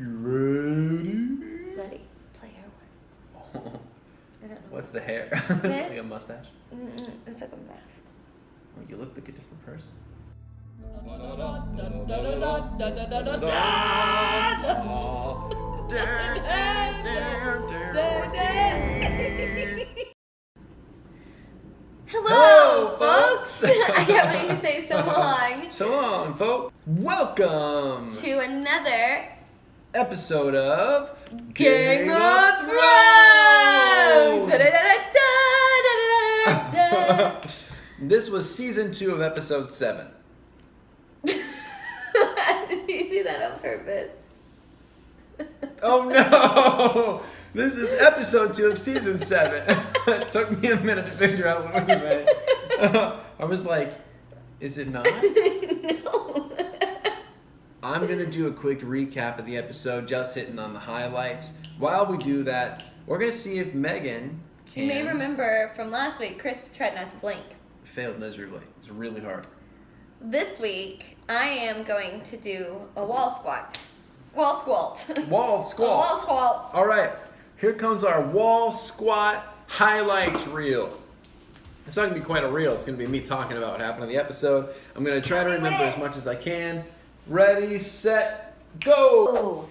You ready? Ready. Play her one. Oh. I don't know. What's the hair? This? Like a mustache? It's like a mask. Oh, you look like a different person. Hello, folks! I can't wait to say so long. So long, folks. Welcome To another episode of Game of Thrones! Da-da-da-da-da-da-da-da. This was season 2 of episode 7. Did you do that on purpose? Oh no! This is episode 2 of season 7. It took me a minute to figure out what we meant. I was like, is it not? No. I'm going to do a quick recap of the episode, just hitting on the highlights. While we do that, we're going to see if Meghan can... You may remember from last week, Chris tried not to blink. Failed miserably. It was really hard. This week, I am going to do a wall squat. Wall squat. Wall squat. A wall squat. All right. Here comes our wall squat highlights reel. It's not going to be quite a reel. It's going to be me talking about what happened in the episode. I'm going to try to remember as much as I can. Ready, set, go!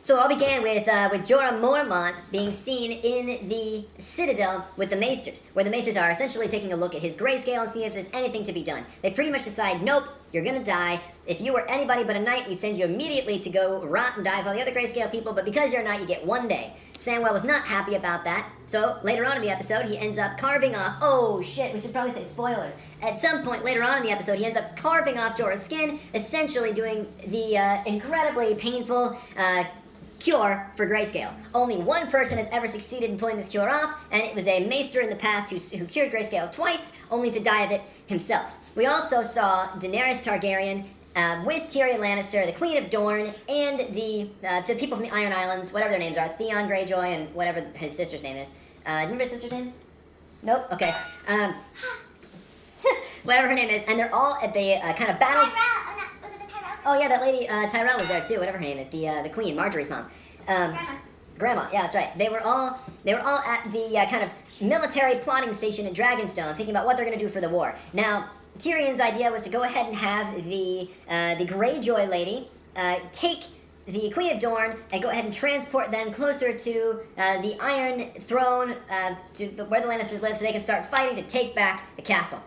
So it all began with Jorah Mormont being seen in the Citadel with the Maesters, where the Maesters are essentially taking a look at his grayscale and seeing if there's anything to be done. They pretty much decide, nope, you're gonna die. If you were anybody but a knight, we'd send you immediately to go rot and die with all the other grayscale people, but because you're a knight, you get 1 day. Samwell was not happy about that, so later on in the episode, he ends up carving off, oh shit, we should probably say spoilers. At some point later on in the episode, he ends up carving off Jorah's skin, essentially doing the incredibly painful cure for grayscale. Only one person has ever succeeded in pulling this cure off, and it was a maester in the past who cured grayscale twice, only to die of it himself. We also saw Daenerys Targaryen with Tyrion Lannister, the Queen of Dorne, and the people from the Iron Islands, whatever their names are, Theon Greyjoy and whatever his sister's name is. Do you remember his sister's name? Nope? Okay. Whatever her name is, and they're all at the kind of battles... Oh yeah, that lady Tyrell was there too. Whatever her name is, the queen, Marjorie's mom, Grandma. Yeah, that's right. They were all at the kind of military plotting station in Dragonstone, thinking about what they're going to do for the war. Now, Tyrion's idea was to go ahead and have the Greyjoy lady take the Queen of Dorne and go ahead and transport them closer to the Iron Throne, where the Lannisters live, so they can start fighting to take back the castle.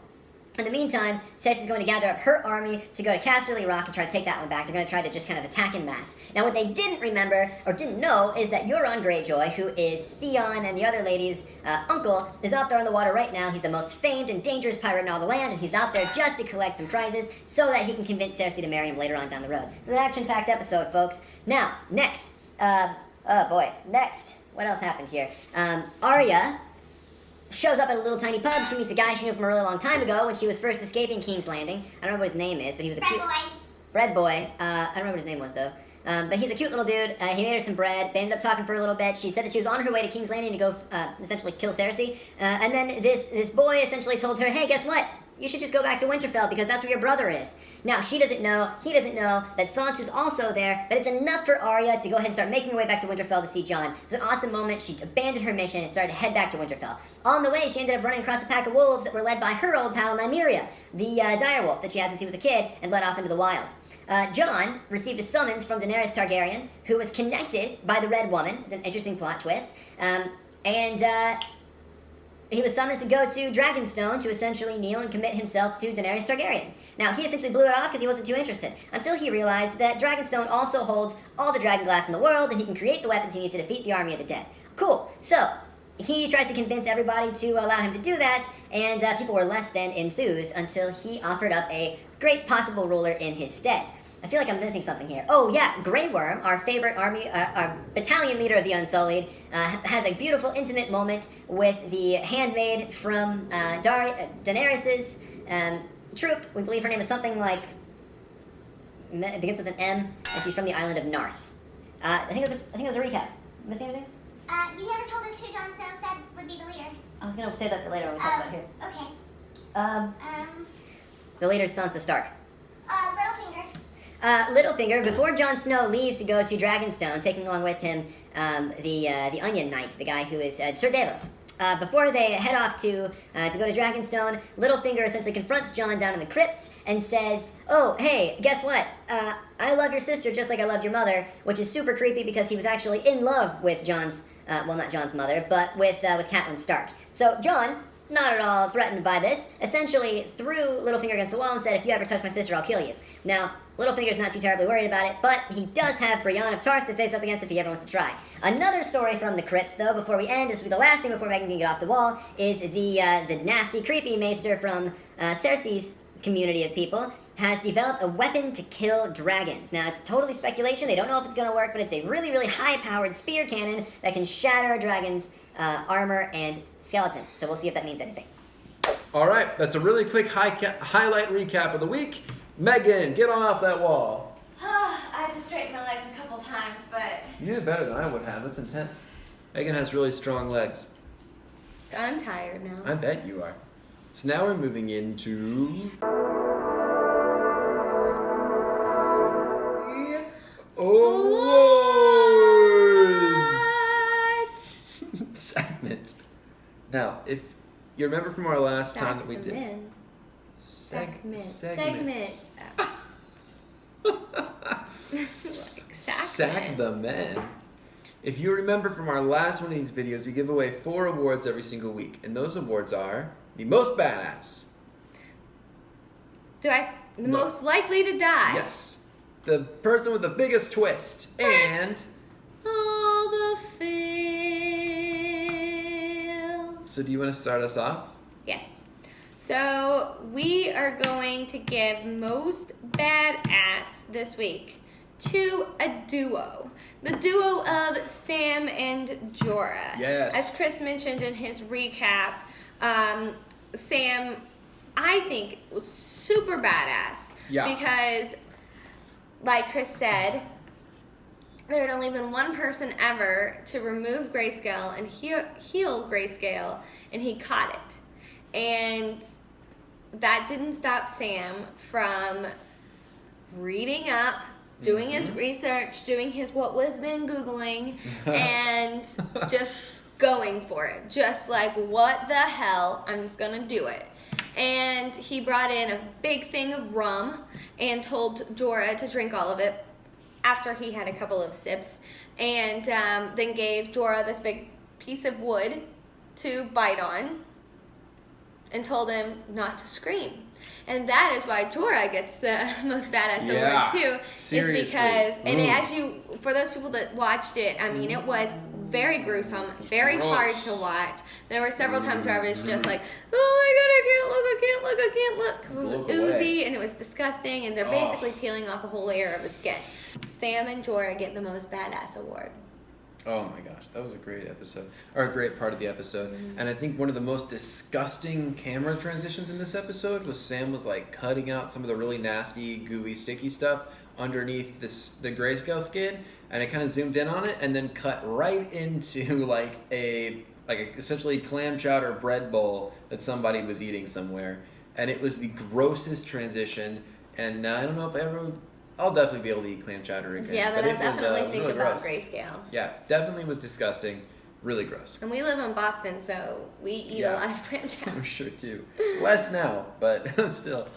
In the meantime, Cersei's going to gather up her army to go to Casterly Rock and try to take that one back. They're going to try to just kind of attack en masse. Now, what they didn't remember, or didn't know, is that Euron Greyjoy, who is Theon and the other lady's uncle, is out there on the water right now. He's the most famed and dangerous pirate in all the land, and he's out there just to collect some prizes so that he can convince Cersei to marry him later on down the road. It's an action-packed episode, folks. Now, next. Next. What else happened here? Arya shows up at a little tiny pub. She meets a guy she knew from a really long time ago when she was first escaping King's Landing. I don't know what his name is, but he was a cute... Bread boy. I don't remember what his name was, though. But he's a cute little dude. He made her some bread. They ended up talking for a little bit. She said that she was on her way to King's Landing to go essentially kill Cersei. And then this boy essentially told her, hey, guess what? You should just go back to Winterfell because that's where your brother is. Now, she doesn't know, he doesn't know that Sansa's also there, but it's enough for Arya to go ahead and start making her way back to Winterfell to see Jon. It was an awesome moment. She abandoned her mission and started to head back to Winterfell. On the way, she ended up running across a pack of wolves that were led by her old pal Nymeria, the direwolf that she had since he was a kid and led off into the wild. Jon received a summons from Daenerys Targaryen, who was connected by the Red Woman. It's an interesting plot twist. He was summoned to go to Dragonstone to essentially kneel and commit himself to Daenerys Targaryen. Now, he essentially blew it off because he wasn't too interested, until he realized that Dragonstone also holds all the dragon glass in the world, and he can create the weapons he needs to defeat the army of the dead. Cool. So, he tries to convince everybody to allow him to do that, and people were less than enthused until he offered up a great possible ruler in his stead. I feel like I'm missing something here. Oh yeah, Grey Worm, our favorite army, our battalion leader of the Unsullied, has a beautiful, intimate moment with the handmaid from Daenerys's troop. We believe her name is something like, it begins with an M, and she's from the island of Narth. I think it was a recap. Missing anything? You never told us who Jon Snow said would be the leader. I was gonna say that for later when we talk about here. Okay. The leader's Sansa Stark. Littlefinger. Littlefinger, before Jon Snow leaves to go to Dragonstone, taking along with him the Onion Knight, the guy who is Sir Davos. Before they head off to go to Dragonstone, Littlefinger essentially confronts Jon down in the crypts and says, "Oh, hey, guess what? I love your sister just like I loved your mother," which is super creepy because he was actually in love with Jon's, well, not Jon's mother, but with Catelyn Stark. So Jon, not at all threatened by this, essentially threw Littlefinger against the wall and said, "If you ever touch my sister, I'll kill you." Now, Littlefinger's not too terribly worried about it, but he does have Brienne of Tarth to face up against if he ever wants to try. Another story from the crypts, though, before we end, this will be the last thing before Meghan can get off the wall, is the nasty, creepy maester from Cersei's community of people has developed a weapon to kill dragons. Now, it's totally speculation. They don't know if it's going to work, but it's a really, really high-powered spear cannon that can shatter a dragon's armor and skeleton. So we'll see if that means anything. All right, that's a really quick highlight recap of the week. Meghan, get on off that wall. I had to straighten my legs a couple times, but You did better than I would have. That's intense. Meghan has really strong legs. I'm tired now. I bet you are. So now we're moving into awards segment. Now, if you remember from our last time that we did Segment. Sack the men. If you remember from our last one of these videos, we give away 4 awards every single week, and those awards are the most badass. The most likely to die. Yes. The person with the biggest twist. And All the fails. so do you want to start us off? Yes. So we are going to give most badass this week to a duo. The duo of Sam and Jorah. Yes. As Chris mentioned in his recap, Sam, I think, was super badass. Yeah. Because, like Chris said, there had only been one person ever to remove grayscale and heal grayscale, and he caught it. And that didn't stop Sam from reading up, doing his research, doing his what was then Googling, and just going for it. Just like, what the hell, I'm just gonna do it. And he brought in a big thing of rum and told Jorah to drink all of it after he had a couple of sips, and then gave Jorah this big piece of wood to bite on and told him not to scream. And that is why Jorah gets the most badass award too. Seriously. It's because, and as you, for those people that watched it, I mean, it was very gruesome, very hard to watch. There were several times where I was just like, oh my god, I can't look, because it was Look oozy away. and it was disgusting, and they're basically peeling off a whole layer of his skin. Sam and Jorah get the most badass award. Oh my gosh, that was a great episode, or a great part of the episode. And I think one of the most disgusting camera transitions in this episode was Sam was like cutting out some of the really nasty, gooey, sticky stuff underneath the grayscale skin, and it kind of zoomed in on it, and then cut right into like a essentially clam chowder bread bowl that somebody was eating somewhere, and it was the grossest transition. And I don't know if I'll definitely be able to eat clam chowder again. Yeah, but I it definitely was think really about gross. grayscale. Yeah, definitely was disgusting. Really gross. And we live in Boston, so we eat a lot of clam chowder. We sure do. Less now, but still.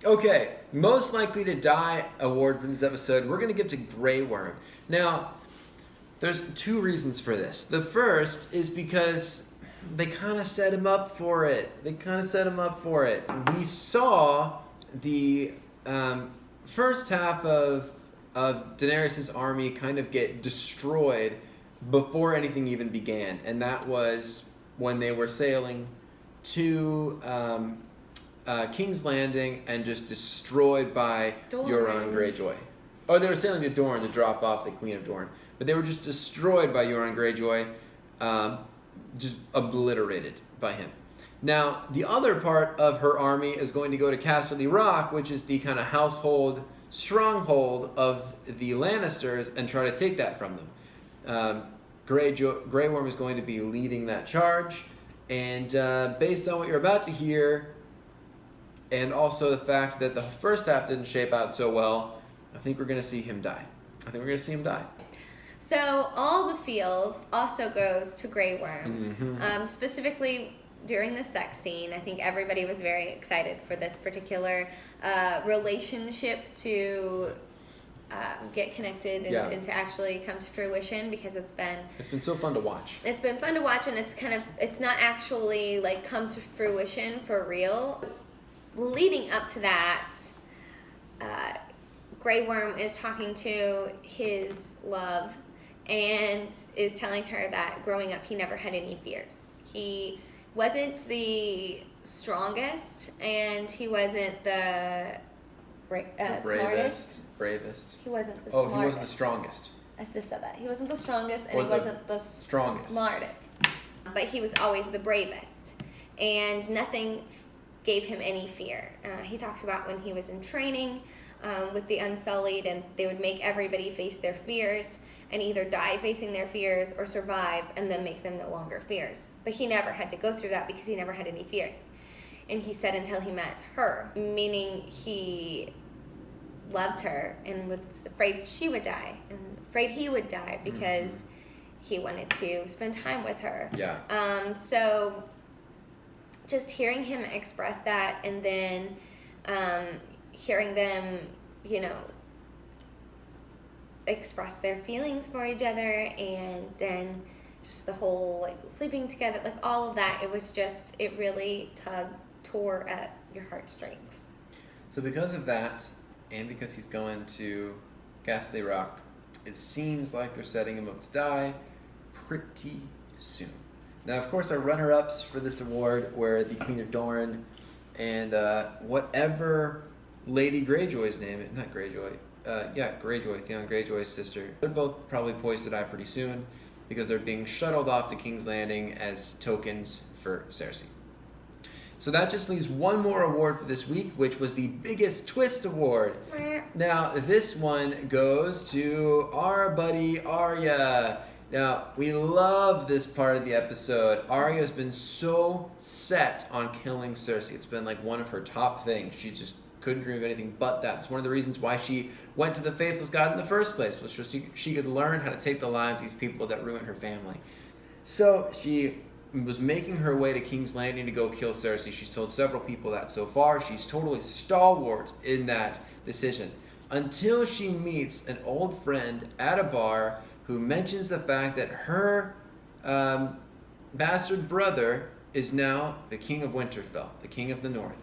Okay, most likely to die award from this episode, we're going to give to Grey Worm. Now, there's 2 reasons for this. The first is because they kind of set him up for it. We saw the first half of Daenerys' army kind of get destroyed before anything even began, and that was when they were sailing to King's Landing and just destroyed by Euron Greyjoy. Oh, they were sailing to Dorne to drop off the Queen of Dorne, but they were just destroyed by Euron Greyjoy, just obliterated by him. Now, the other part of her army is going to go to Casterly Rock, which is the kind of household stronghold of the Lannisters, and try to take that from them. Grey Worm is going to be leading that charge, and based on what you're about to hear, and also the fact that the first half didn't shape out so well, I think we're going to see him die. So all the feels also goes to Grey Worm. Mm-hmm. Specifically during the sex scene, I think everybody was very excited for this particular relationship to get connected and to actually come to fruition, because it's been so fun to watch. It's been fun to watch, and it's not actually like come to fruition for real. Leading up to that, Grey Worm is talking to his love and is telling her that growing up he never had any fears. He wasn't the strongest, and he wasn't the smartest. Bravest. He wasn't the Oh, smartest. he wasn't the strongest. I just said that. He wasn't the strongest, and Or he the wasn't the strongest. smartest. But he was always the bravest, and nothing gave him any fear. He talked about when he was in training with the Unsullied, and they would make everybody face their fears and either die facing their fears or survive and then make them no longer fears. But he never had to go through that because he never had any fears. And he said until he met her, meaning he loved her and was afraid she would die and afraid he would die because he wanted to spend time with her. Yeah. So just hearing him express that, and then hearing them, express their feelings for each other, and then just the whole sleeping together, all of that, it really tore at your heartstrings. So because of that, and because he's going to Ghastly Rock, it seems like they're setting him up to die pretty soon. Now, of course, our runner-ups for this award were the Queen of Dorne and whatever Lady Greyjoy's name is. Not Greyjoy. Greyjoy, Theon Greyjoy's sister. They're both probably poised to die pretty soon because they're being shuttled off to King's Landing as tokens for Cersei. So that just leaves one more award for this week, which was the Biggest Twist Award. Now, this one goes to our buddy Arya. Now, we love this part of the episode. Arya's been so set on killing Cersei. It's been one of her top things. She just couldn't dream of anything but that. It's one of the reasons why she went to the Faceless God in the first place, was so she could learn how to take the lives of these people that ruined her family. So she was making her way to King's Landing to go kill Cersei. She's told several people that so far. She's totally stalwart in that decision until she meets an old friend at a bar who mentions the fact that her bastard brother is now the King of Winterfell, the King of the North.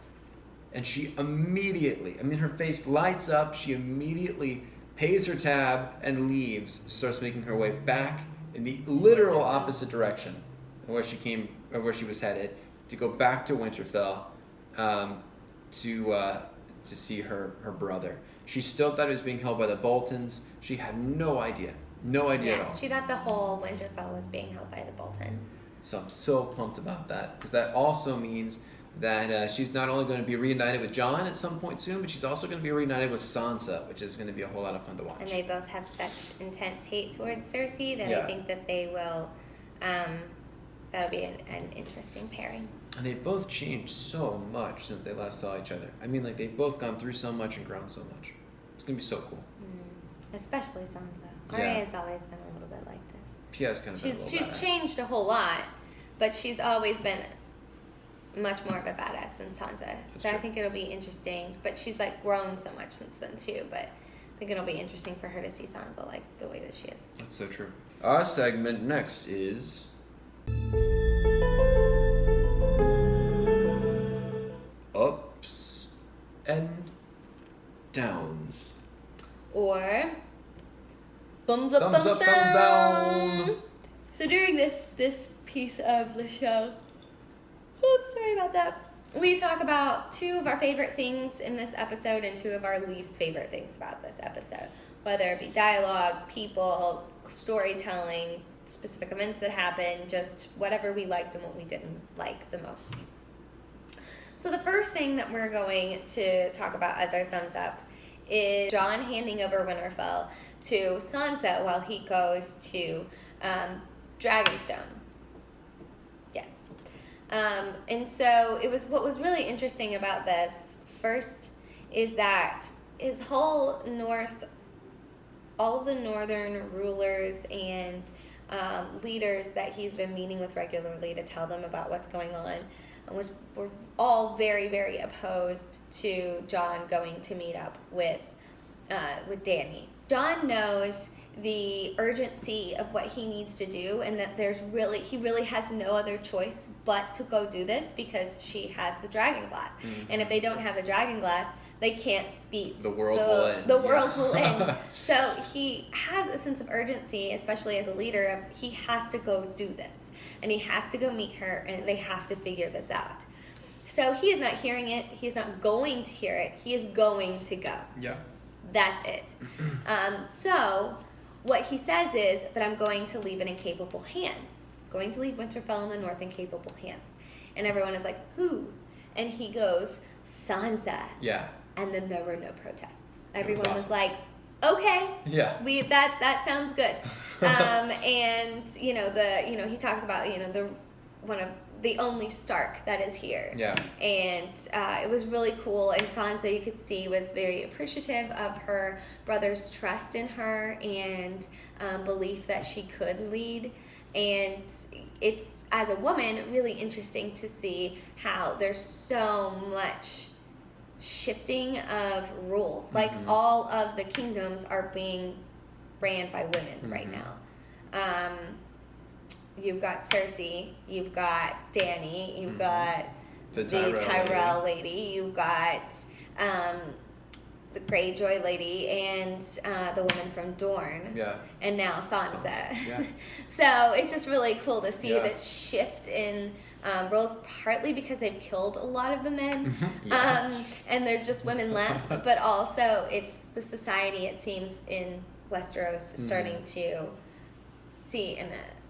And she immediately, her face lights up, she immediately pays her tab and leaves, starts making her way back in the literal opposite direction of where she was headed, to go back to Winterfell to see her brother. She still thought it was being held by the Boltons. She had no idea at all. She thought the whole Winterfell was being held by the Boltons. So I'm so pumped about that, because that also means that she's not only going to be reunited with Jon at some point soon, but she's also going to be reunited with Sansa, which is going to be a whole lot of fun to watch. And they both have such intense hate towards Cersei that I think that they will, that'll be an interesting pairing. And they've both changed so much since they last saw each other. They've both gone through so much and grown so much. It's going to be so cool. Especially Sansa. Arya has always been a little bit like this. She has kind of been a little badass. She's changed a whole lot, but she's always been much more of a badass than Sansa. That's so true. I think it'll be interesting. But she's grown so much since then too. But I think it'll be interesting for her to see Sansa the way that she is. That's so true. Our segment next is Ups and Downs. Or thumbs up, Thumbs up, thumbs down. So during this piece of the show, oops, sorry about that. We talk about two of our favorite things in this episode and two of our least favorite things about this episode. Whether it be dialogue, people, storytelling, specific events that happened, just whatever we liked and what we didn't like the most. So the first thing that we're going to talk about as our thumbs up is Jon handing over Winterfell to Sansa while he goes to Dragonstone. Yes. And so what was really interesting about this first is that his whole all of the northern rulers and leaders that he's been meeting with regularly to tell them about what's going on were all very, very opposed to John going to meet up with Danny. John knows the urgency of what he needs to do, and that he really has no other choice but to go do this because she has the dragon glass. Mm-hmm. And if they don't have the dragon glass, they can't beat the world will end. The world will end. So he has a sense of urgency, especially as a leader, of he has to go do this. And he has to go meet her, and they have to figure this out. So he is not hearing it. He is not going to hear it. He is going to go. Yeah. That's it. So what he says is, but I'm going to leave it in capable hands. Going to leave Winterfell in the north in capable hands. And everyone is like, who? And he goes, Sansa. Yeah. And then there were no protests. was Everyone was awesome. like, okay. Yeah. That sounds good. And he talks about the only Stark that is here. Yeah. And it was really cool. And Sansa, you could see, was very appreciative of her brother's trust in her and belief that she could lead. And it's, as a woman, really interesting to see how there's so much shifting of rules. Like, all of the kingdoms are being ran by women right now. You've got Cersei, you've got Dany, you've got the Tyrell lady, you've got the Greyjoy lady, and the woman from Dorne. Yeah. And now Sansa. Yeah. So it's just really cool to see Yeah. that shift in roles, partly because they've killed a lot of the men, and they're just women left, but also it's the society, it seems, in Westeros is starting to see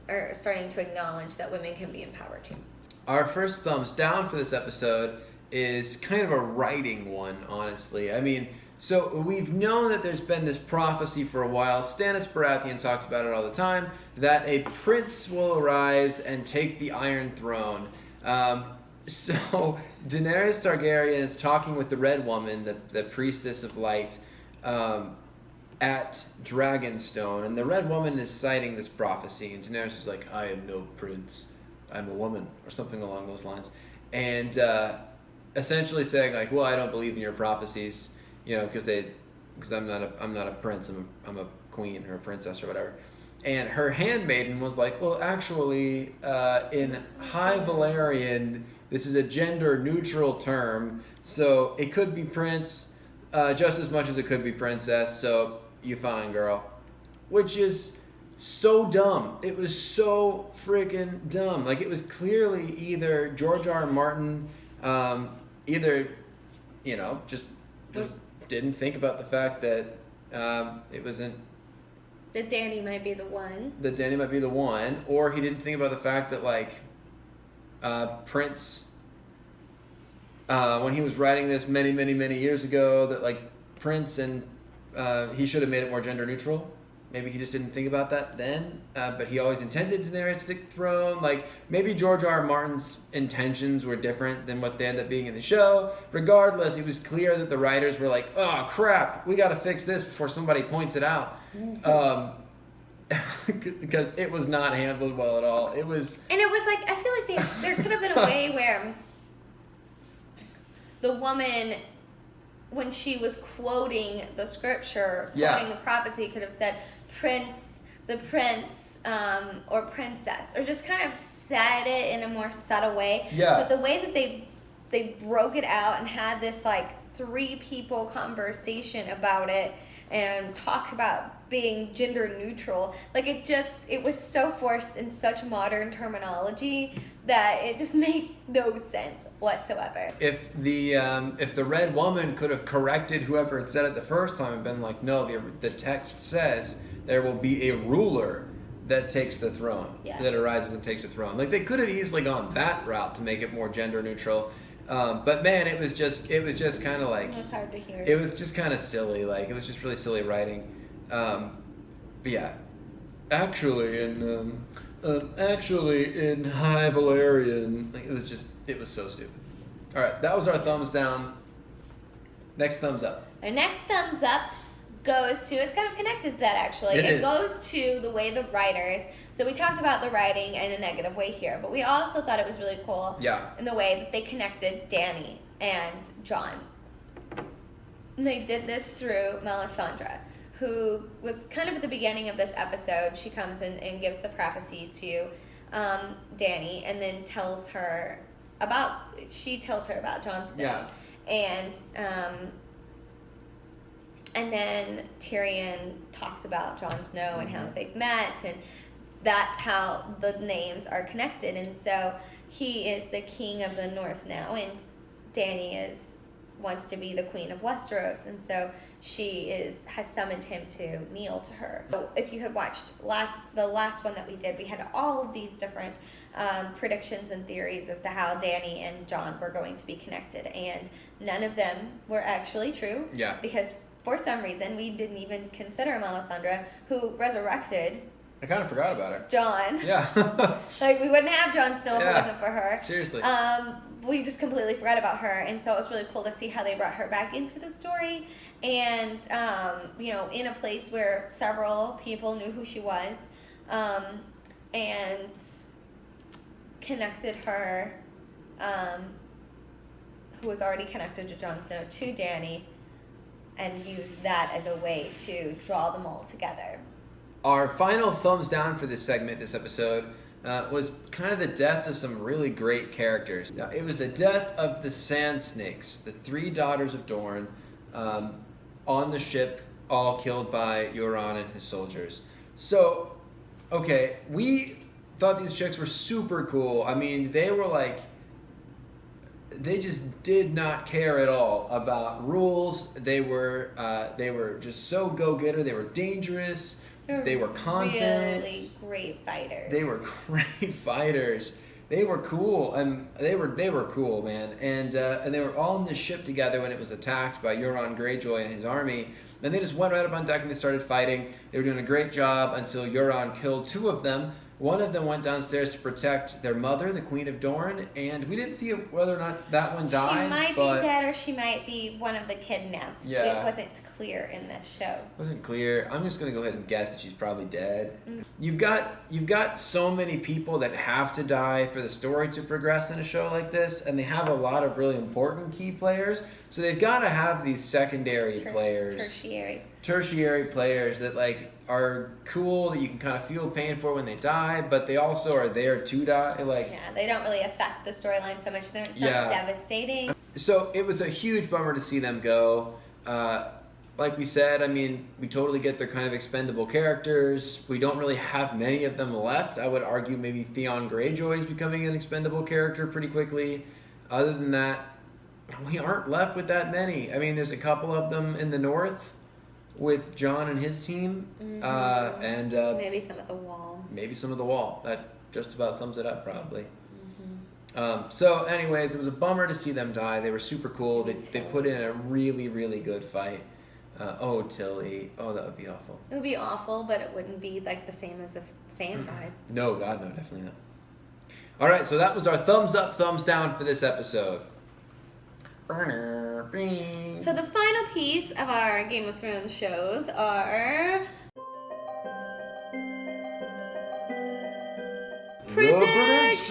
or starting to acknowledge that women can be empowered too. Our first thumbs down for this episode is kind of a writing one, honestly. I mean, so we've known that there's been this prophecy for a while. Stannis Baratheon talks about it all the time, that a prince will arise and take the Iron Throne. So Daenerys Targaryen is talking with the Red Woman, the priestess of light, at Dragonstone, and the Red Woman is citing this prophecy, and Daenerys is like, I am no prince, I'm a woman, or something along those lines, and essentially saying like, well, I don't believe in your prophecies, because I'm not a prince, I'm a queen or a princess or whatever. And her handmaiden was like, well, actually, in High Valyrian, this is a gender neutral term, so it could be prince just as much as it could be princess, so you fine, girl. Which is so dumb. It was so freaking dumb. Like, it was clearly either George R. R. Martin, just didn't think about the fact that it wasn't. That Dany might be the one. That Dany might be the one, or he didn't think about the fact that, like, Prince, when he was writing this many, many, many years ago, that, like, Prince and he should have made it more gender neutral. Maybe he just didn't think about that then, but he always intended Daenerys to take the throne. Like, maybe George R. R. Martin's intentions were different than what they end up being in the show. Regardless, it was clear that the writers were like, oh, crap, we got to fix this before somebody points it out. Because it was not handled well at all. And it was like, I feel like there could have been a way where the woman, when she was quoting the scripture, quoting the prophecy, could have said the prince, or princess, or just kind of said it in a more subtle way. Yeah. But the way that they broke it out and had this, like, 3 people conversation about it and talked about being gender neutral, like, it was so forced in such modern terminology that it just made no sense whatsoever. If the Red Woman could have corrected whoever had said it the first time and been like, no, the text says there will be a ruler that takes the throne, that arises and takes the throne. Like, they could have easily gone that route to make it more gender neutral. But man, it was just kind of like, It was hard to hear. It was just kind of silly. Like, it was just really silly writing. But yeah, actually in High Valyrian, like, it was so stupid. All right, that was our thumbs down. Next thumbs up. Our next thumbs up goes to, it's kind of connected to that actually. It goes to the way the writers, so we talked about the writing in a negative way here, but we also thought it was really cool in the way that they connected Danny and John. And they did this through Melisandre, who was kind of at the beginning of this episode. She comes in and gives the prophecy to Danny, and then tells her about Jon Snow. And then Tyrion talks about Jon Snow and how they've met, and that's how the names are connected. And so he is the king of the North now, and Dany wants to be the queen of Westeros, and so she has summoned him to kneel to her. So if you had watched the last one that we did, we had all of these different predictions and theories as to how Dany and Jon were going to be connected, and none of them were actually true. Yeah. Because for some reason, we didn't even consider Melisandre, who resurrected. I kind of forgot about her. Jon. Yeah. Like, we wouldn't have Jon Snow if it wasn't for her. Seriously. We just completely forgot about her, and so it was really cool to see how they brought her back into the story, and in a place where several people knew who she was, and connected her, who was already connected to Jon Snow, to Dany, and used that as a way to draw them all together. Our final thumbs down for this segment, this episode, was kind of the death of some really great characters. Now, it was the death of the Sand Snakes, the 3 daughters of Dorne, on the ship, all killed by Euron and his soldiers. So, okay, we thought these chicks were super cool. I mean, they were like, they just did not care at all about rules. They were just so go-getter. They were dangerous. They were confident. Really great fighters. They were great fighters. They were cool, and they were cool, man. And they were all on this ship together when it was attacked by Euron Greyjoy and his army. And they just went right up on deck and they started fighting. They were doing a great job until Euron killed 2 of them. One of them went downstairs to protect their mother, the Queen of Dorne, and we didn't see whether or not that one died. She might be dead, or she might be one of the kidnapped. Yeah. It wasn't clear in this show. Wasn't clear. I'm just gonna go ahead and guess that she's probably dead. You've got so many people that have to die for the story to progress in a show like this, and they have a lot of really important key players. So they've got to have these secondary players, tertiary players that like are cool, that you can kind of feel pain for when they die, but they also are there to die. Like, yeah, they don't really affect the storyline so much. It's not devastating. So it was a huge bummer to see them go. Like we said, I mean, we totally get they're kind of expendable characters. We don't really have many of them left. I would argue maybe Theon Greyjoy is becoming an expendable character pretty quickly. Other than that, we aren't left with that many. I mean, there's a couple of them in the north with Jon and his team, and maybe some at the Wall. Maybe some of the Wall. That just about sums it up, probably. So, anyways, it was a bummer to see them die. They were super cool. They put in a really, really good fight. Tilly. Oh, that would be awful. It would be awful, but it wouldn't be like the same as if Sam died. No, God, no, definitely not. All right, so that was our thumbs up, thumbs down for this episode. So the final piece of our Game of Thrones shows are predictions.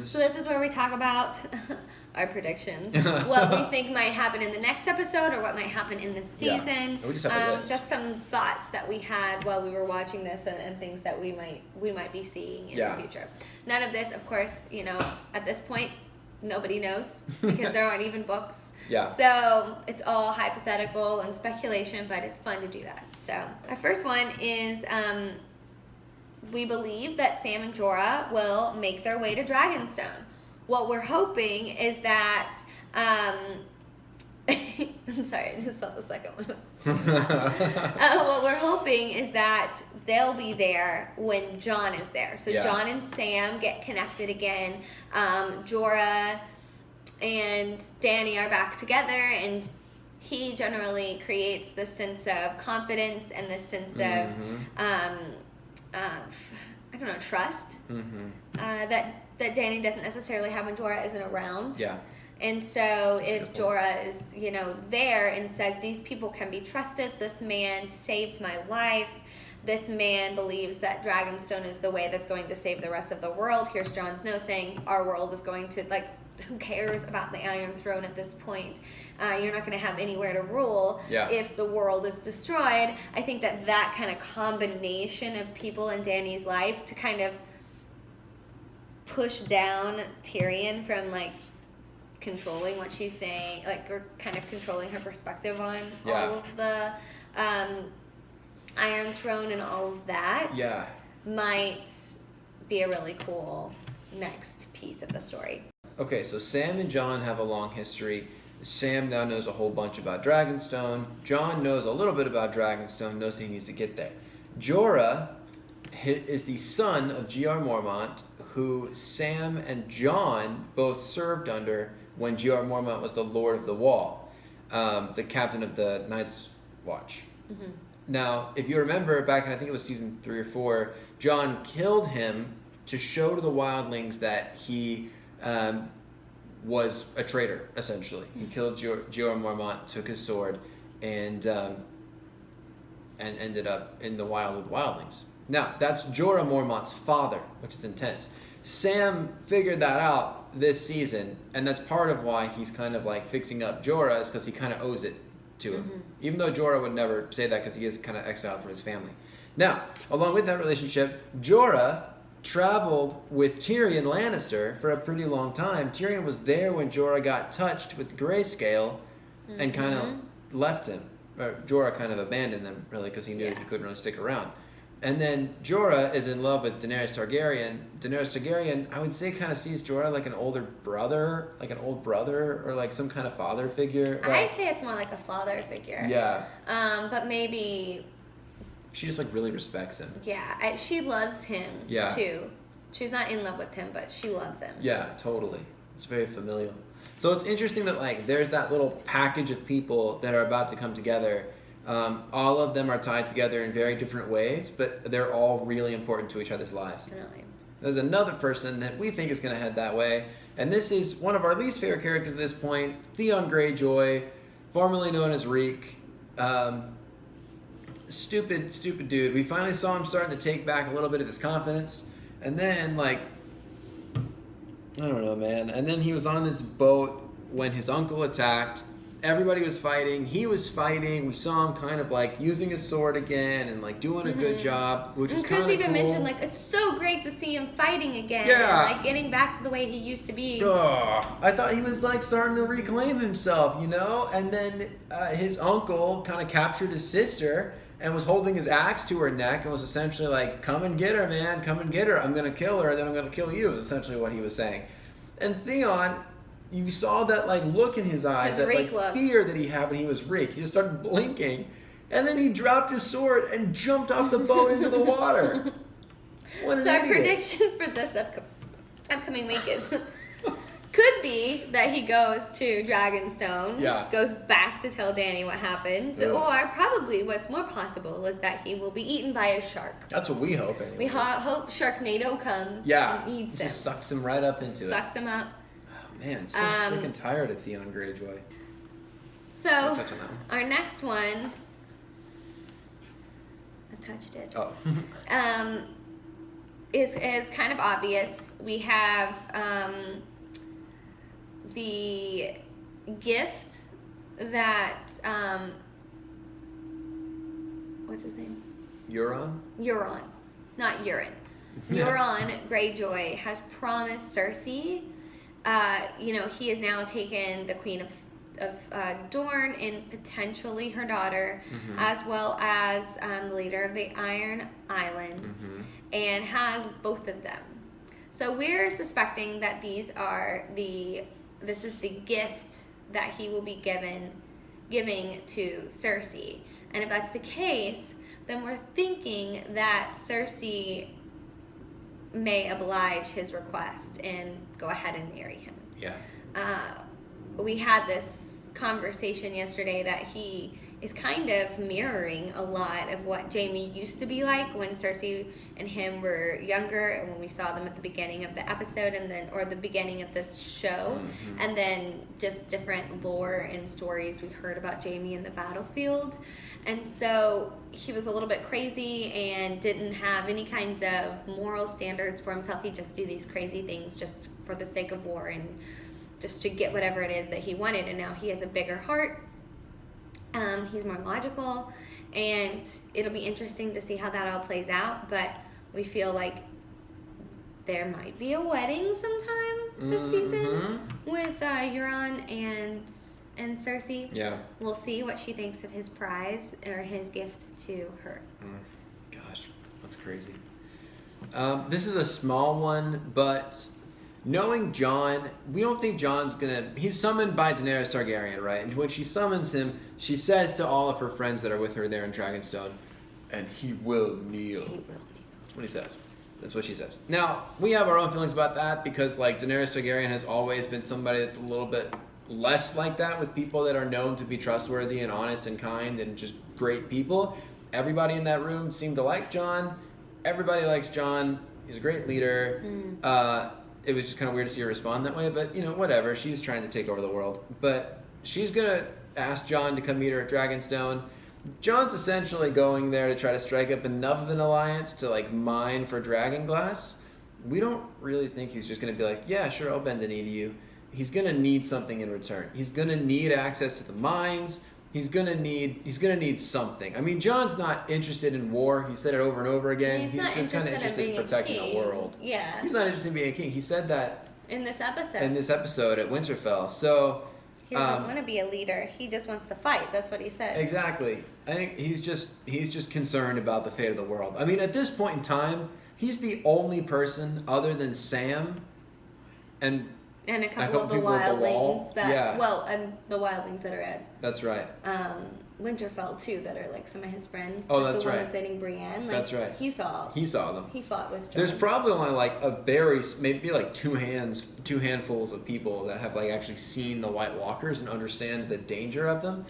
So this is where we talk about our predictions, what we think might happen in the next episode or what might happen in this season. We just have a list. Just some thoughts that we had while we were watching this and things that we might be seeing in the future. None of this, of course, at this point, nobody knows because there aren't even books. Yeah. So it's all hypothetical and speculation, but it's fun to do that. So our first one is we believe that Sam and Jorah will make their way to Dragonstone. What we're hoping is that I'm sorry, I just saw the second one. What we're hoping is that they'll be there when Jon is there. So Jon and Sam get connected again. Jorah and Dany are back together, and he generally creates this sense of confidence and this sense of trust that Dany doesn't necessarily have when Jorah isn't around. Yeah. And so That's a if good point. Jorah is, there and says, these people can be trusted, this man saved my life, this man believes that Dragonstone is the way that's going to save the rest of the world. Here's Jon Snow saying our world is going to, who cares about the Iron Throne at this point? You're not going to have anywhere to rule if the world is destroyed. I think that kind of combination of people in Dany's life to kind of push down Tyrion from, controlling what she's saying, or kind of controlling her perspective on all of the Iron Throne and all of that might be a really cool next piece of the story. Okay, so Sam and Jon have a long history. Sam now knows a whole bunch about Dragonstone. Jon knows a little bit about Dragonstone, knows that he needs to get there. Jorah is the son of G.R. Mormont, who Sam and Jon both served under when G.R. Mormont was the Lord of the Wall, the captain of the Night's Watch. Mm-hmm. Now, if you remember back in, I think it was season 3 or 4, Jon killed him to show to the wildlings that he was a traitor, essentially. He killed G.R. Mormont, took his sword, and ended up in the wild with wildlings. Now, that's Jorah Mormont's father, which is intense. Sam figured that out this season, and that's part of why he's kind of fixing up Jorah, is because he kind of owes it to him. Mm-hmm. Even though Jorah would never say that because he is kind of exiled from his family. Now, along with that relationship, Jorah traveled with Tyrion Lannister for a pretty long time. Tyrion was there when Jorah got touched with Grayscale and kind of left him. Or Jorah kind of abandoned them, really, because he knew that he couldn't really stick around. And then Jorah is in love with Daenerys Targaryen. Daenerys Targaryen, I would say, kind of sees Jorah like an older brother, like an old brother, or some kind of father figure. I say it's more like a father figure. Yeah. But maybe... She just really respects him. Yeah, she loves him too. She's not in love with him, but she loves him. Yeah, totally. It's very familial. So it's interesting that there's that little package of people that are about to come together. All of them are tied together in very different ways, but they're all really important to each other's lives. Definitely. There's another person that we think is going to head that way, and this is one of our least favorite characters at this point, Theon Greyjoy, formerly known as Reek. Stupid dude. We finally saw him starting to take back a little bit of his confidence, and then I don't know, man. And then he was on this boat when his uncle attacked. Everybody was fighting. He was fighting. We saw him kind of using his sword again and doing a good job, which is kind of cool. Chris even mentioned it's so great to see him fighting again. Yeah. And, getting back to the way he used to be. I thought he was starting to reclaim himself, And then his uncle kind of captured his sister and was holding his axe to her neck and was essentially come and get her, man, come and get her. I'm going to kill her, then I'm going to kill you, is essentially what he was saying. And Theon, you saw that look in his eyes, His that look. fear that he had when he was Reek. He just started blinking, and then he dropped his sword and jumped off the boat into the water. What an So our idiot. prediction for this upcoming week is could be that he goes to Dragonstone, goes back to tell Dany what happened, or probably what's more possible is that he will be eaten by a shark. That's what we hope, anyway. We hope Sharknado comes and eats him. Just sucks him right up into it. Sucks him up. Oh, man, so sick and tired of Theon Greyjoy. So, I'll touch on that one. our next one... I touched it. Oh. Is kind of obvious. We have the gift that what's his name? Euron? Euron, not Urine. Euron Greyjoy has promised Cersei. He has now taken the Queen of Dorne and potentially her daughter, as well as the leader of the Iron Islands, and has both of them. So we're suspecting that this is the gift that he will be giving to Cersei. And if that's the case, then we're thinking that Cersei may oblige his request and go ahead and marry him. Yeah. We had this conversation yesterday that is kind of mirroring a lot of what Jaime used to be like when Cersei and him were younger, and when we saw them at the beginning of the episode, or the beginning of this show, and then just different lore and stories we heard about Jaime in the battlefield. And so he was a little bit crazy and didn't have any kinds of moral standards for himself. He'd just do these crazy things just for the sake of war and just to get whatever it is that he wanted. And now he has a bigger heart. He's more logical, and it'll be interesting to see how that all plays out. But we feel like there might be a wedding sometime this season with Euron and Cersei. Yeah. We'll see what she thinks of his prize or his gift to her. Gosh, that's crazy. This is a small one, but knowing Jon, we don't think Jon's gonna... He's summoned by Daenerys Targaryen, right? And when she summons him, she says to all of her friends that are with her there in Dragonstone, and he will kneel. He will kneel. That's what he says. That's what she says. Now, we have our own feelings about that because, like, Daenerys Targaryen has always been somebody that's a little bit less like that with people that are known to be trustworthy and honest and kind and just great people. Everybody in that room seemed to like Jon. Everybody likes Jon. He's a great leader. It was just kind of weird to see her respond that way, but, you know, whatever. She's trying to take over the world. But she's going to ask Jon to come meet her at Dragonstone. Jon's essentially going there to try to strike up enough of an alliance to, like, mine for Dragonglass. We don't really think he's just going to be like, yeah, sure, I'll bend a knee to you. He's going to need something in return. He's going to need access to the mines. He's gonna need something. I mean, Jon's not interested in war. He said it over and over again. He's just kind of interested in protecting the world. Yeah. He's not interested in being a king. He said that in this episode. At Winterfell. So he doesn't want to be a leader. He just wants to fight. That's what he said. Exactly. I think he's just concerned about the fate of the world. I mean, at this point in time, he's the only person other than Sam and a couple of the people at the wall. and the wildlings that are at That's right. Winterfell too, that are like some of his friends. Oh, like that's the right. one that's dating Brienne. Like, That's right. He saw them. He fought with Jon. There's probably only like maybe like two handfuls of people that have like actually seen the White Walkers and understand the danger of them.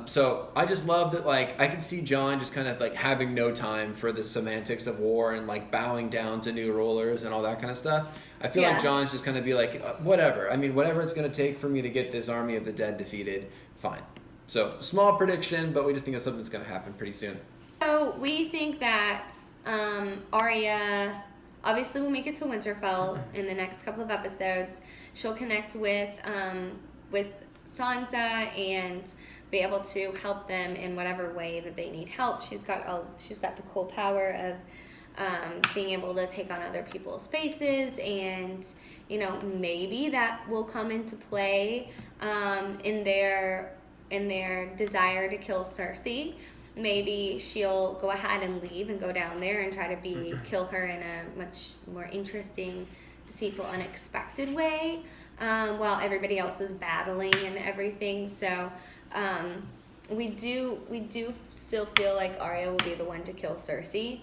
So I just love that, like, I can see Jon just kind of like having no time for the semantics of war and like bowing down to new rulers and all that kind of stuff. I feel like Jon's just going to be like, whatever. I mean, whatever it's going to take for me to get this army of the dead defeated, fine. So, small prediction, but we just think that something's going to happen pretty soon. So, we think that Arya obviously will make it to Winterfell in the next couple of episodes. She'll connect with Sansa and be able to help them in whatever way that they need help. She's got the cool power of being able to take on other people's faces, and you know, maybe that will come into play in their desire to kill Cersei. Maybe she'll go ahead and leave and go down there and try to kill her in a much more interesting, deceitful, unexpected way, while everybody else is battling and everything. So we do still feel like Arya will be the one to kill Cersei.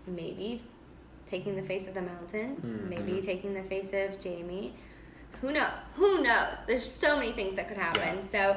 Maybe taking the face of the mountain, maybe taking the face of Jaime. Who knows? There's so many things that could happen. So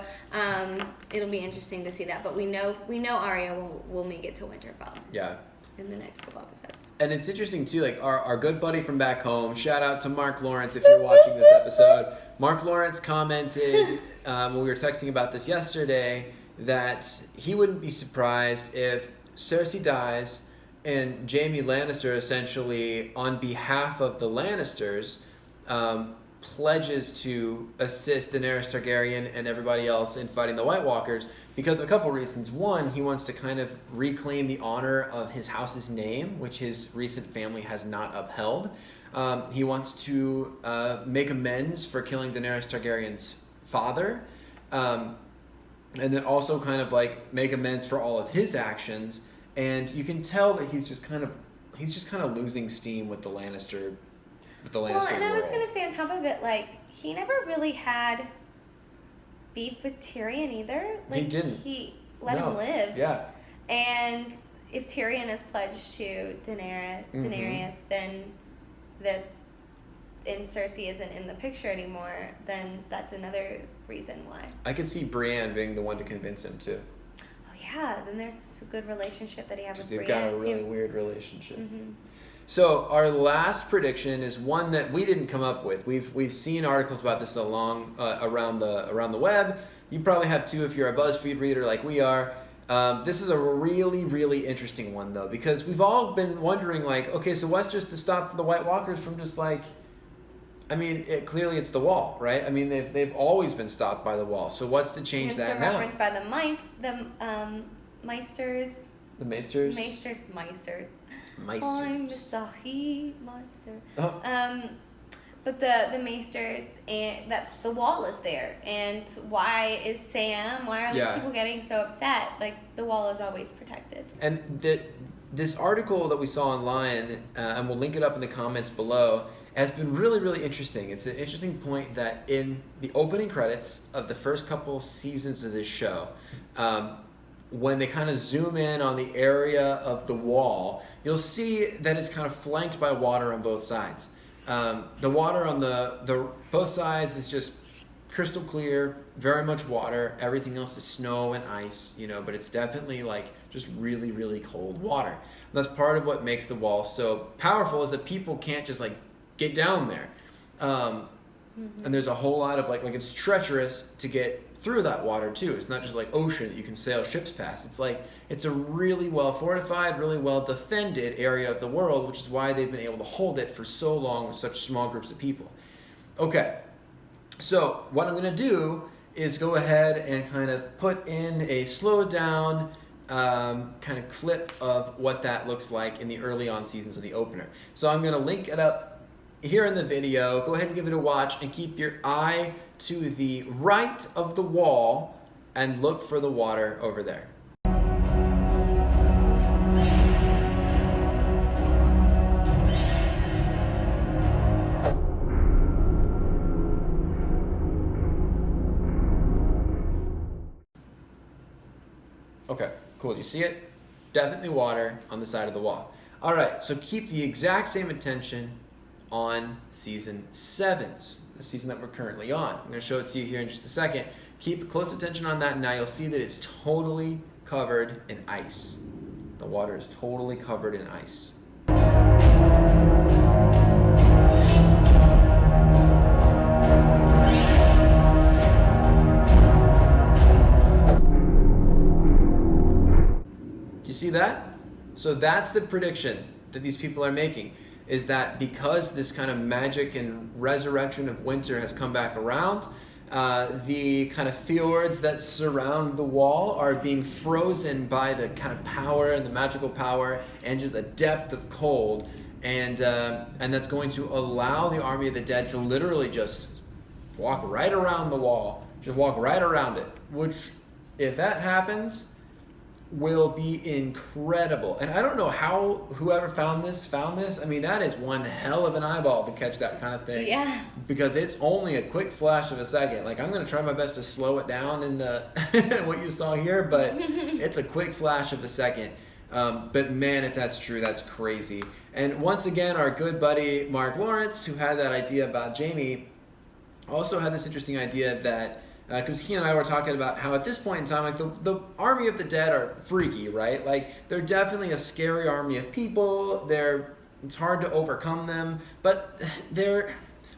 it'll be interesting to see that. But we know Arya will make it to Winterfell. Yeah. In the next couple episodes. And it's interesting too, like our good buddy from back home, shout out to Mark Lawrence if you're watching this episode. Mark Lawrence commented when we were texting about this yesterday that he wouldn't be surprised if Cersei dies and Jaime Lannister essentially, on behalf of the Lannisters, pledges to assist Daenerys Targaryen and everybody else in fighting the White Walkers, because a couple reasons. One, he wants to kind of reclaim the honor of his house's name, which his recent family has not upheld. He wants to make amends for killing Daenerys Targaryen's father, and then also kind of like make amends for all of his actions. And you can tell that he's just kind of losing steam with the Lannister. Well, and I was going to say on top of it, like, he never really had beef with Tyrion either. Like, he didn't. He let him live. Yeah. And if Tyrion is pledged to Daenerys, then and Cersei isn't in the picture anymore, then that's another reason why. I could see Brienne being the one to convince him too. Oh yeah, then there's this good relationship that he has with They've Brienne got a really too. weird relationship. Mm-hmm. So our last prediction is one that we didn't come up with. We've seen articles about this around the web. You probably have too if you're a BuzzFeed reader like we are. This is a really, really interesting one though, because we've all been wondering, like, okay, so what's just to stop the White Walkers from just like, I mean, clearly it's the wall, right? I mean, they've always been stopped by the wall. So what's to change It's that been now? referenced by the Meisters. The Maesters? Meisters. Meisters. I'm just a he Meister. Oh. But the Maesters, and that the wall is there, and why is Sam? Why are these people getting so upset? Like, the wall is always protected. And this article that we saw online, and we'll link it up in the comments below, has been really, really interesting. It's an interesting point that in the opening credits of the first couple seasons of this show, when they kind of zoom in on the area of the wall, you'll see that it's kind of flanked by water on both sides. The water on the both sides is just crystal clear, very much water. Everything else is snow and ice, but it's definitely like just really, really cold water. And that's part of what makes the wall so powerful, is that people can't just like get down there. And there's a whole lot of like it's treacherous to get through that water too. It's not just like ocean that you can sail ships past. It's like it's a really well fortified, really well defended area of the world, which is why they've been able to hold it for so long with such small groups of people. Okay, so what I'm going to do is go ahead and kind of put in a slowed down kind of clip of what that looks like in the early on seasons of the opener. So I'm going to link it up here in the video. Go ahead and give it a watch, and keep your eye to the right of the wall and look for the water over there. Okay, cool. Do you see it? Definitely water on the side of the wall. All right, so keep the exact same attention on season 7's, the season that we're currently on. I'm going to show it to you here in just a second. Keep close attention on that. Now you'll see that it's totally covered in ice. The water is totally covered in ice. Do you see that? So that's the prediction that these people are making, is that because this kind of magic and resurrection of winter has come back around, the kind of fjords that surround the wall are being frozen by the kind of power and the magical power and just the depth of cold, and that's going to allow the army of the dead to literally just walk right around the wall, just walk right around it, which, if that happens, will be incredible. And I don't know how whoever found this. I mean, that is one hell of an eyeball to catch that kind of thing. Yeah. Because it's only a quick flash of a second. Like, I'm going to try my best to slow it down in the what you saw here, but it's a quick flash of a second. But man, if that's true, that's crazy. And once again, our good buddy Mark Lawrence, who had that idea about Jamie, also had this interesting idea that because he and I were talking about how at this point in time, like the army of the dead are freaky, right? Like, they're definitely a scary army of people. It's hard to overcome them, but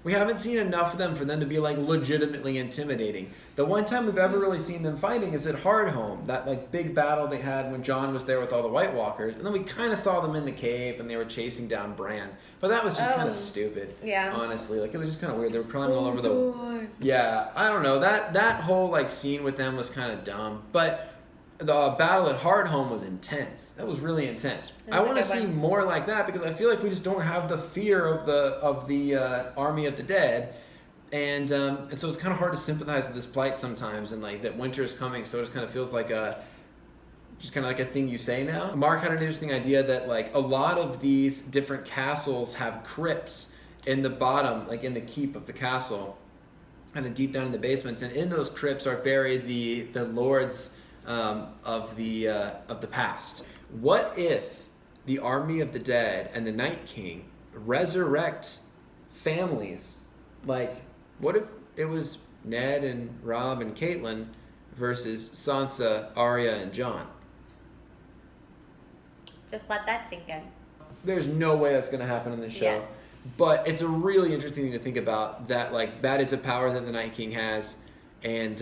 we haven't seen enough of them for them to be like legitimately intimidating. The one time we've ever really seen them fighting is at Hardhome, that like big battle they had when Jon was there with all the White Walkers, and then we kind of saw them in the cave and they were chasing down Bran. But that was just kind of stupid. Yeah. Honestly, like, it was just kind of weird. They were climbing all over the. Yeah, I don't know. That whole like scene with them was kind of dumb, but the battle at Hardhome was intense. That was really intense. I want to see more like that, because I feel like we just don't have the fear of the army of the dead, and so it's kind of hard to sympathize with this plight sometimes, and like that winter is coming, so it just kind of feels like a thing you say now. Mark had an interesting idea that like a lot of these different castles have crypts in the bottom, like in the keep of the castle, kind of deep down in the basements, and in those crypts are buried the lords of the past. What if the army of the dead and the Night King resurrect families. Like, what if it was Ned and Rob and Caitlin versus Sansa, Arya, and Jon? Just let that sink in. There's no way that's going to happen in the show. Yeah. But it's a really interesting thing to think about, that like that is a power that the Night King has, and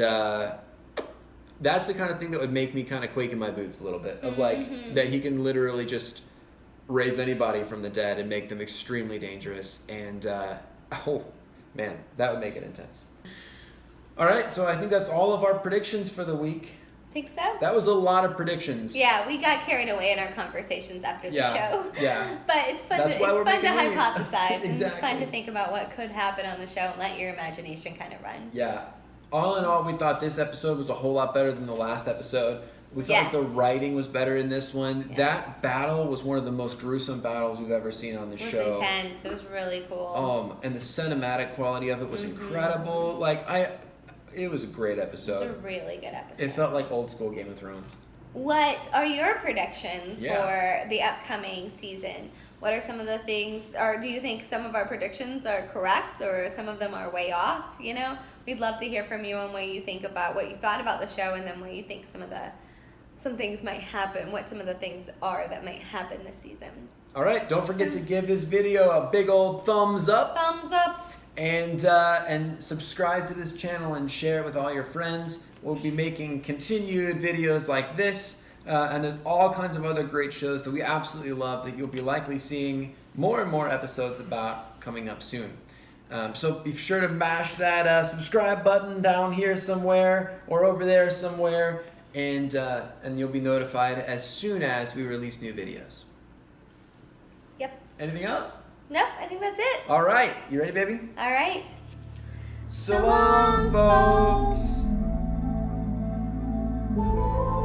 that's the kind of thing that would make me kind of quake in my boots a little bit, of like that he can literally just raise anybody from the dead and make them extremely dangerous, and oh man, that would make it intense. All right, so I think that's all of our predictions for the week. Think so? That was a lot of predictions. Yeah, we got carried away in our conversations after the show. Yeah. But it's fun That's to why we're making these. hypothesize. And it's Exactly. fun to think about what could happen on the show and let your imagination kind of run. Yeah. All in all, we thought this episode was a whole lot better than the last episode. We felt like the Yes. writing was better in this one. Yes. That battle was one of the most gruesome battles we've ever seen on the It was show. intense. It was really cool. And the cinematic quality of it was incredible. Like it was a great It was episode. a really good episode. It felt like old school Game of Thrones. What are your predictions Yeah. for the upcoming season? What are some of the things, or do you think some of our predictions are correct or some of them are way off? You know, we'd love to hear from you on what you think about what you thought about the show, and then what you think some things might happen, what some of the things are that might happen this season. All right, don't forget to give this video a big old thumbs up. Thumbs up. And subscribe to this channel and share it with all your friends. We'll be making continued videos like this, and there's all kinds of other great shows that we absolutely love that you'll be likely seeing more and more episodes about coming up soon. So be sure to mash that subscribe button down here somewhere or over there somewhere, and you'll be notified as soon as we release new videos. Yep. Anything else? No, I think that's it. All right, you ready, baby? All right. So long, folks. folks.